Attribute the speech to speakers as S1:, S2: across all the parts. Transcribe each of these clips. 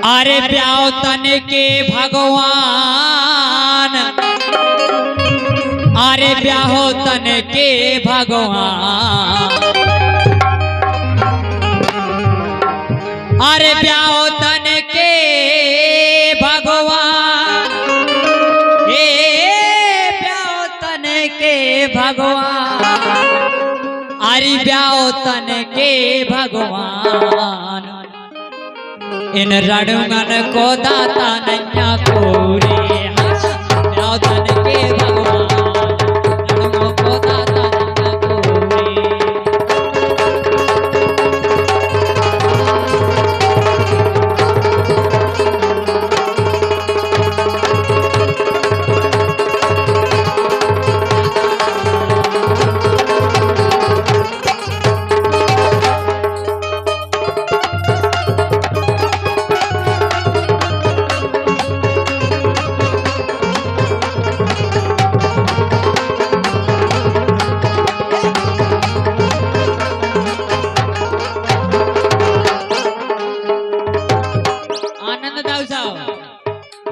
S1: अरे ब्याह तन के भगवान, अरे ब्याह तन के भगवान, अरे ब्याह तन के भगवान, हे ब्याह तन के भगवान, अरे ब्याह तन के भगवान, इन रणगन को दाता नैया कोरे, ब्याह तन के भगवान, रणगन को दाता नैया कोरे।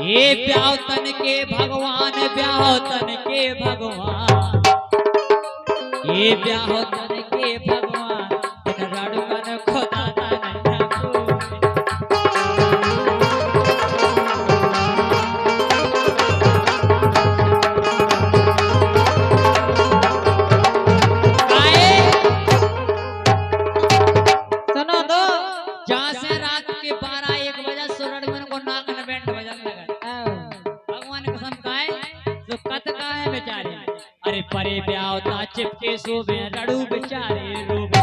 S1: ये ब्याह तन के भगवान, ब्याह तन के भगवान, ये ब्याह तन के भगवान, इन रणगन को दाता नैया कोरे। सुनो तो जहाँ से रात के 12-1 बजे रणगन को नागन बैंड बजन लगा, भगवान कसम खाए जो कत का है बेचारे। अरे परे ब्याह ता चिपके सोबे रड़ू बेचारे रोबे,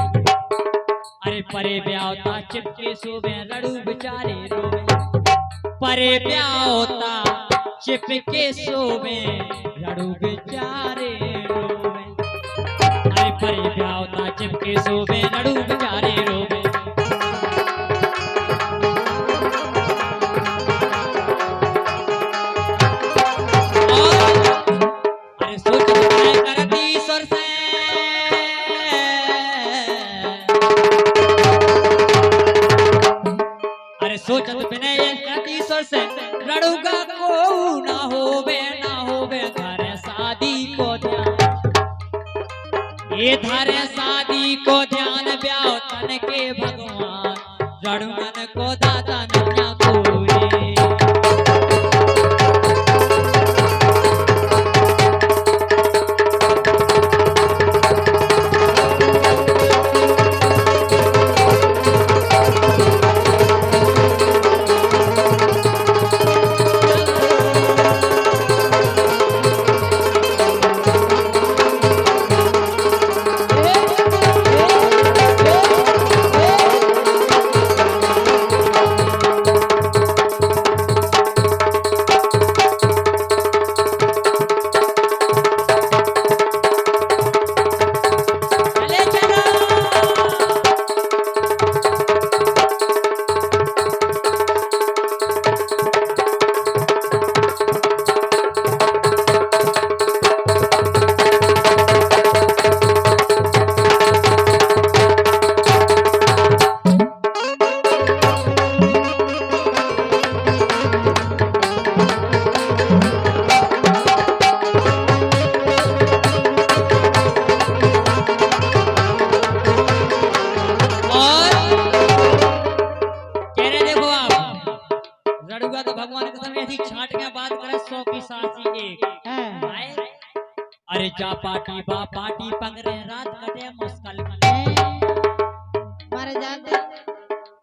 S1: अरे परे ब्याह ता चिपके सोबे रड़ू बेचारे रोबे, परे ब्याह ता चिपके सोबे रड़ू बेचारे रोबे, अरे परे ब्याह ता चिपके सोबे रड़ू बेचारे रोबे। सोचत विनय ईश्वर से रणुगा को ना होवे धारे शादी को ध्यान, ये धारे शादी को ध्यान, ब्याह तन के भगवान, रणुगन को दाता नैया कोरे। अरे जा पार्टी बा पार्टी पंगरे रात कटे मुश्किल
S2: मारे जाते,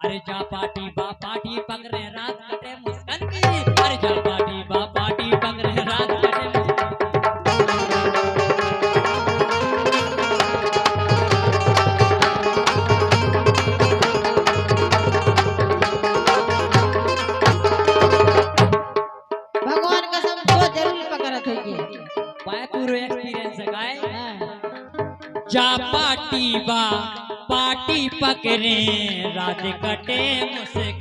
S1: अरे जा पार्टी बा पार्टी पंगरे रात कटे मुश्किल की, अरे जा पार्टी बा पार्टी पंगरे रात कटे मुश्किल।
S2: भगवान कसम तो जरूर पकड़त होगी,
S1: पूरा एक्सपीरियंस है गाय। जा पार्टी बा पार्टी पकड़े रात कटे मुश्किल,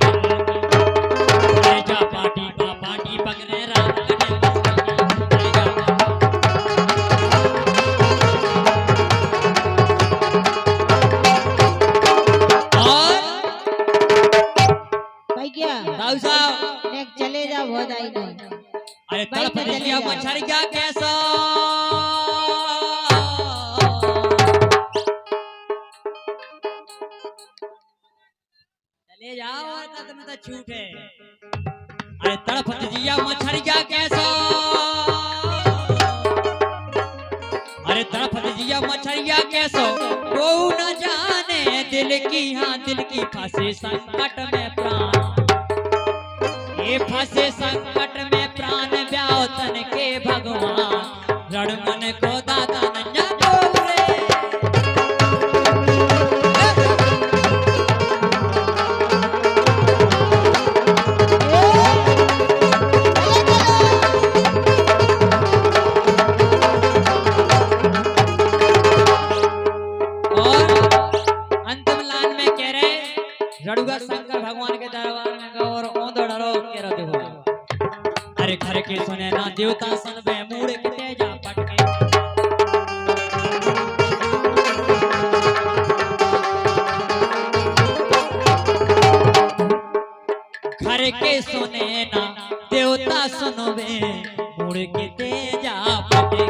S1: जा पार्टी बा पार्टी पकड़े रात कटे
S2: भाई क्या
S1: दाऊ साहब
S2: नेक चले जा बहुत आई नहीं।
S1: अरे
S2: भाई
S1: तड़प
S2: तो चले
S1: दिया
S2: जाओ।
S1: मछरिया कैसा चले जाओ और में तो छूट है। अरे तड़प दिया मछरिया कैसा अरे तड़प दिया मछरिया कैसो वो न जाने दिल की हाँ दिल की फंसे संकट में प्राण ये फंसे संकट में प्राण ब्याह तन के भगवान रण मन को दाता नन्या बोले रड़ुआ शंकर भगवान के दरबार में गौर ओंदो डरो के रद हुआ। अरे घर के सुने ना देवता सन बे मूड़ के तेजा पटके घर के सुने ना देवता सुनवे मूड़ के तेजा पटके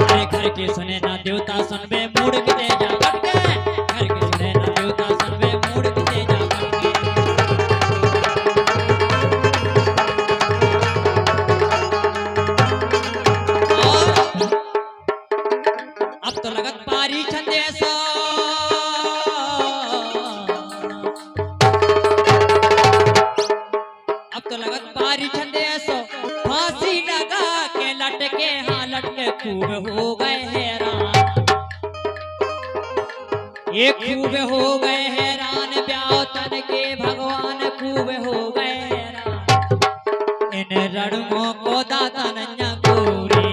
S1: अरे घर के सुने ना देवता सुनवे मूड़ के तेजा पटके घर के सुने ना देवता सुनवे मूड़ के तेजा पटके और अब तो लगत पारी छंदे सो अब तो लगत पारी छंदे सो फांसी लगा के लटके हाँ लटके खूब हो गए हैरान ये खूब हो गए हैरान ब्याह तन के भगवान खूब हो गए हैरान इन रणों को दाता नन्या गोरे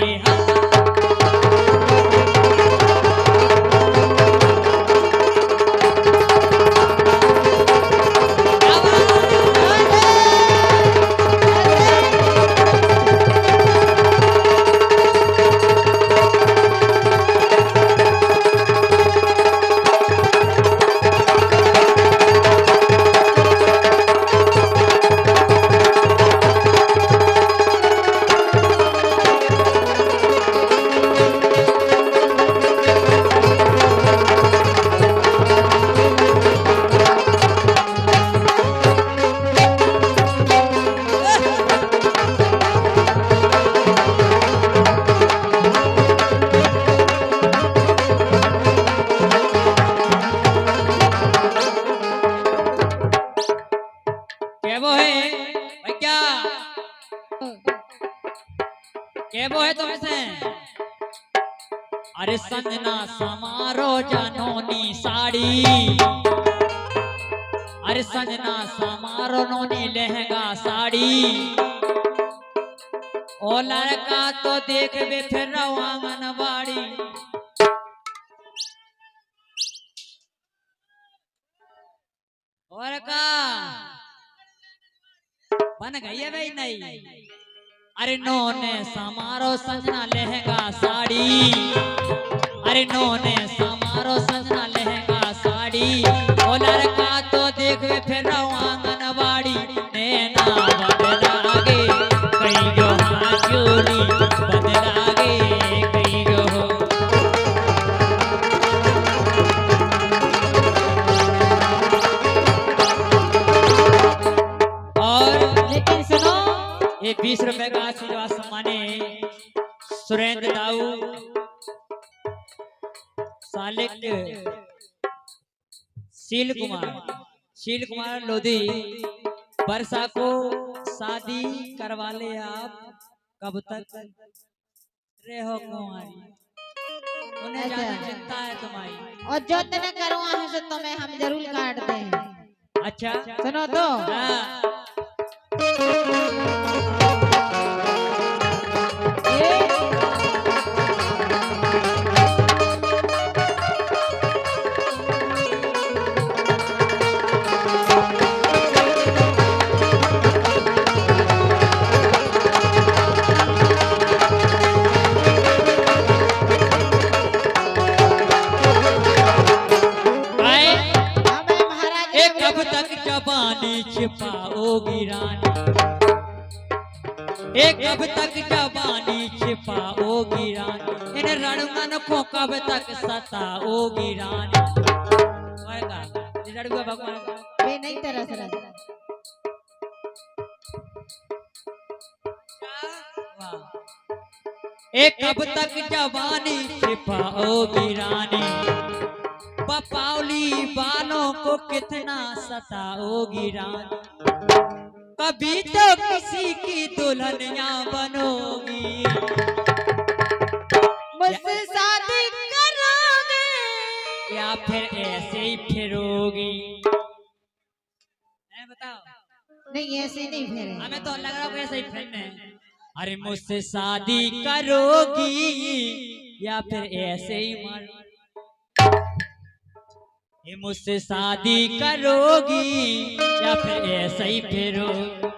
S1: केबो है तुमसे अरे संजना समारो जानोनी साड़ी अरे संजना समारो नोनी लहंगा साड़ी ओ लड़का तो देख बे फिर आंगनबाड़ी और का बन गई है भाई नहीं अरे नोने समारो संजना लहंगा साड़ी अरे नोने समारो संजना लहंगा साड़ी ओ लड़का तो देख फिर आंगनबाड़ी नैना बदलागे कई गो चोली बदलागे कई गो और
S2: लेकिन सुनो
S1: ये 20 रुपए का आशीर्वाद सम्माने सुरेंद्र दाऊ सालिक शील कुमार लोधी वर्षा को शादी करवा ले आप कब तक रे हो कुमारी उन्हें ज्यादा चिंता है तुम्हारी
S2: और जो तने करवा है सो तुम्हें हम जरूर काट दें।
S1: अच्छा
S2: सुनो तो
S1: हाँ। कब तक जबानी छिपाओ होगी रानी, एक कब तक जवानी छिपाओगी रानी, इन रणमन को कब तक सताओगी रानी। लड़ुआ भगवान
S2: वे नहीं तरस रहा।
S1: एक कब तक जवानी छिपाओगी रानी, बपावली बालों को कितना सताओगी रानी, कभी तो किसी की दुल्हनिया बनोगी,
S2: मुझसे शादी करोगे
S1: या फिर ऐसे ही फिरोगी। बताओ।
S2: नहीं ऐसे नहीं फिर
S1: हमें तो लग रहा है ऐसे ही फिरने। अरे मुझसे शादी करोगी या फिर ऐसे ही मर, मुझसे शादी करोगी या फिर ऐसे ही फिरोगी।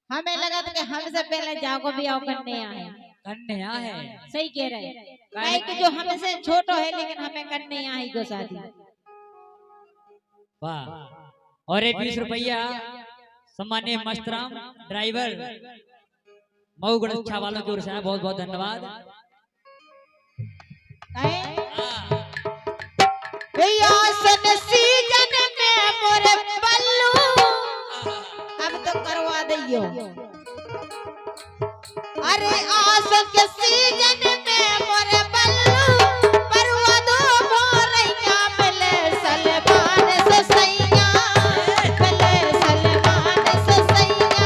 S2: हमें लगा था कि हमसे पहले जागो भी आओ करने आए। सही कह रहे हैं। काहे कि जो हमसे छोटो है लेकिन हमें करने आई गो शादी।
S1: वाह। और ये 20 रुपया सम्मानीय मस्तराम ड्राइवर मऊ गणेशा वालों की ओर से बहुत बहुत धन्यवाद।
S2: सीजन में मोरे पल्लू अब तो करवा दियो। अरे आसन के सीजन में मोरे पल्लू परवा दो मोरैया मिले सलमान से सैया, मिले सलमान से सैया।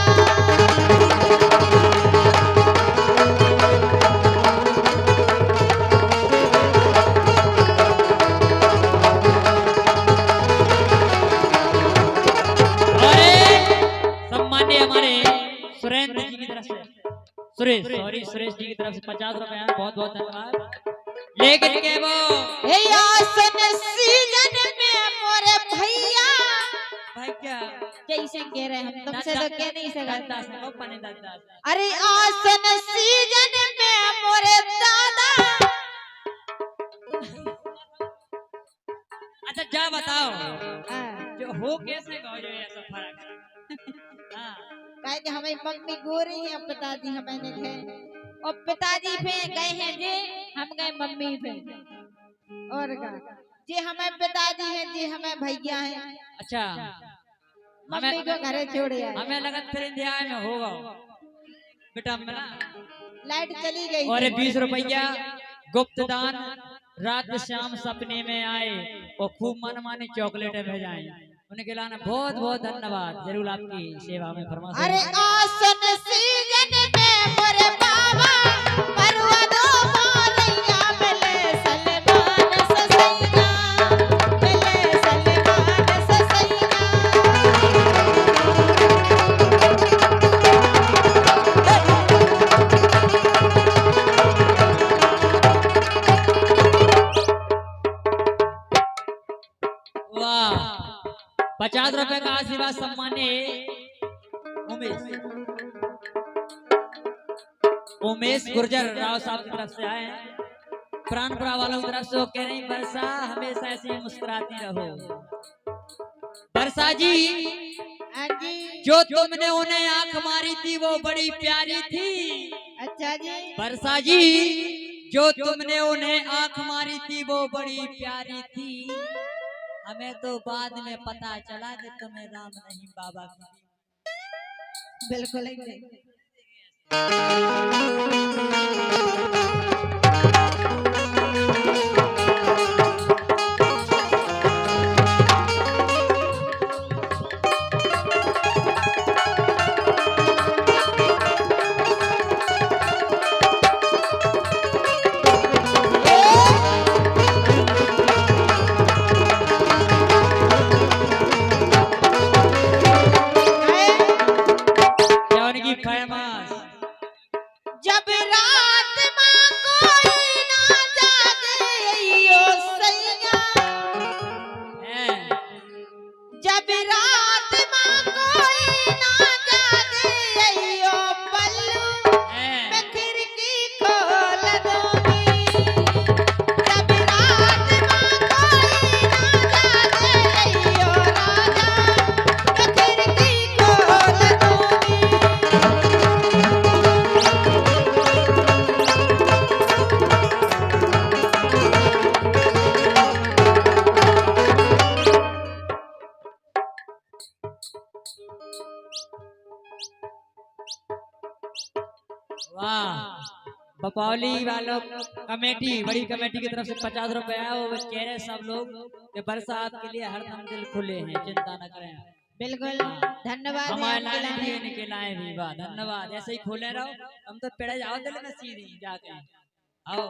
S1: सुरेंद्र जी की तरफ से सुरेश जी की तरफ से 50 रुपया बहुत बहुत धन्यवाद। लेकिन के वो
S2: आसन सीजन में मोरे भैया
S1: भाई क्या
S2: कैसे कह रहे हैं हम तुमसे तो कह नहीं
S1: सकते।
S2: अरे आसन सीजन में मोरे दादा।
S1: अच्छा जा बताओ जो हो कैसे गो जो ऐसा फर्क। हाँ
S2: काहे कि हमारी मम्मी गोरी है और पिताजी हमें है और पिताजी पे गए हैं जी हम गए मम्मी पे और का जी हमें पिताजी है जी हमें भैया है।
S1: अच्छा
S2: मम्मी को घरे छोड़े आए।
S1: हमें लगा फिर इंडिया में होगा बेटा मेरा
S2: लाइट चली गई।
S1: और 20 रुपया गुप्त दान रात शाम सपने में आए और खूब मनमानी चॉकलेटें भेजाएं उनके लाने बहुत बहुत धन्यवाद। जरूर आपकी सेवा में फरमाइश।
S2: अरे आसन सीजन में मोरे बाबा परवा दो मोरैया मिले सलमान से सैया, मिले सलमान से सैया।
S1: वाह 50 रुपए का आशीर्वाद सम्मानित उमेश गुर्जर राव साहब की तरफ से आए हैं। प्राणपुरा वालों की तरफ से वो कह रही वर्षा हमेशा ऐसे मुस्कुराती रहो। वर्षा जी जो तुमने उन्हें आंख मारी थी वो बड़ी प्यारी थी।
S2: अच्छा जी।
S1: वर्षा जी जो तुमने उन्हें आंख मारी थी वो बड़ी प्यारी थी। हमें तो बाद में पता चला कि तुम्हें राम नहीं बाबा की।
S2: बिल्कुल ही
S1: फेमस
S2: जब रात माँ कोई ना जागे यो सैया, जब रात माँ कोई ना जागे यो पल्लू मैं खिड़की खोल दूंगी। जब रात माँ कोई ना जागे यो राजा मैं खिड़की खोल दूंगी।
S1: वाह, बपौली वालों कमेटी, बड़ी कमेटी की तरफ से 50 रुपए है। वो कह रहे सब लोग कि बरसात के लिए हरदम दिल खुले हैं, चिंता न करें।
S2: बिल्कुल धन्यवाद
S1: हमारे
S2: आपके
S1: लाने
S2: लिए।
S1: भी इनके लाए भी, वाह धन्यवाद। ऐसे ही खोले रहो, हम तो पेड़ जाओ दिल में सीधी जाके आओ।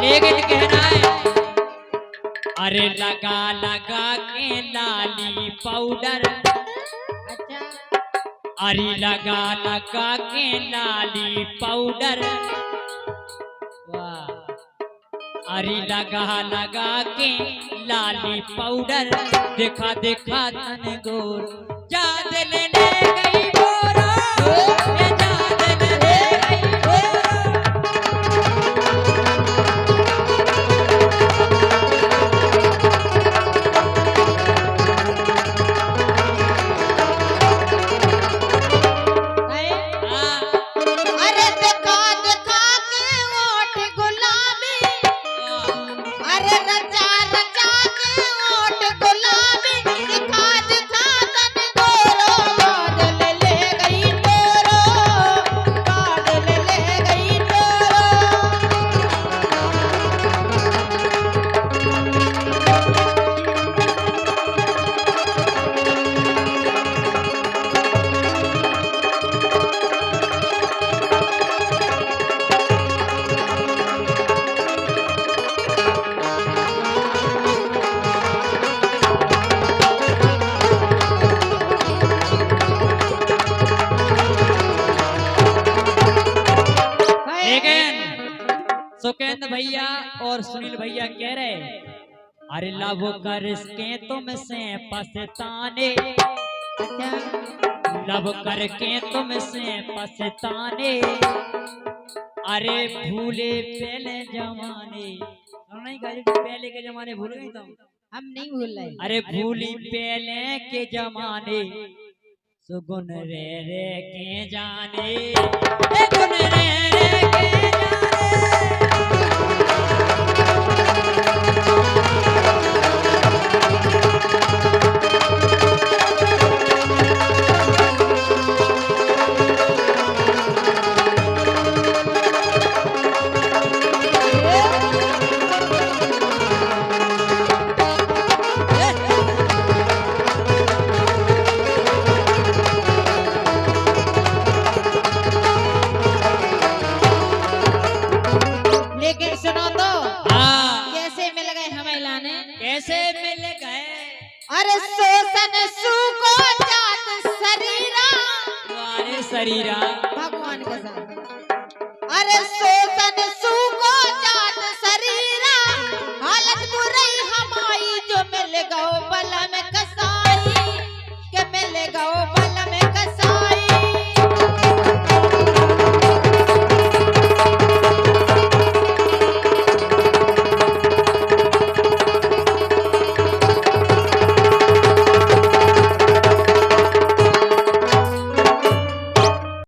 S1: लेकिन कहना है, अरे लगा लगा के लाली पाउडर,
S2: अच्छा
S1: अरे लगा लगा के लाली पाउडर, वाह, अरे लगा लगा के लाली पाउडर, देखा देखा तन गोर जाद ले गई गोरा, ये जाद ले गई गोरा।
S2: अरे देखा देखा के ओठ गुलाबी, अरे रचा रचा के ओठ गुलाबी, दिखा दिखा तन गोरो बादल ले गई तोरो, बादल ले गई तोरो।
S1: लेकिन सुकेंद्र भैया और सुनील भैया कह रहे, अरे लव कर इसके तुमसे पछताने, लव करके तुमसे पछताने, अरे भूले पहले जमाने। नहीं कहा पहले के जमाने भूल गई तुम?
S2: हम नहीं भूल रहे।
S1: अरे भूली पहले के जमाने, सुगुन रे के जाने, ए गुन रे के जाने।
S2: लेकिन सुनो तो,
S1: हाँ,
S2: कैसे मिल गए हमें लाने?
S1: कैसे मिल गए?
S2: अरे शोषण सुको जात शरीरा,
S1: तुम्हारे शरीरा
S2: भगवान के साथ। अरे शोषण सुको जात शरीरा, हालत बुरी हमारी जो मिल गओ बल में कस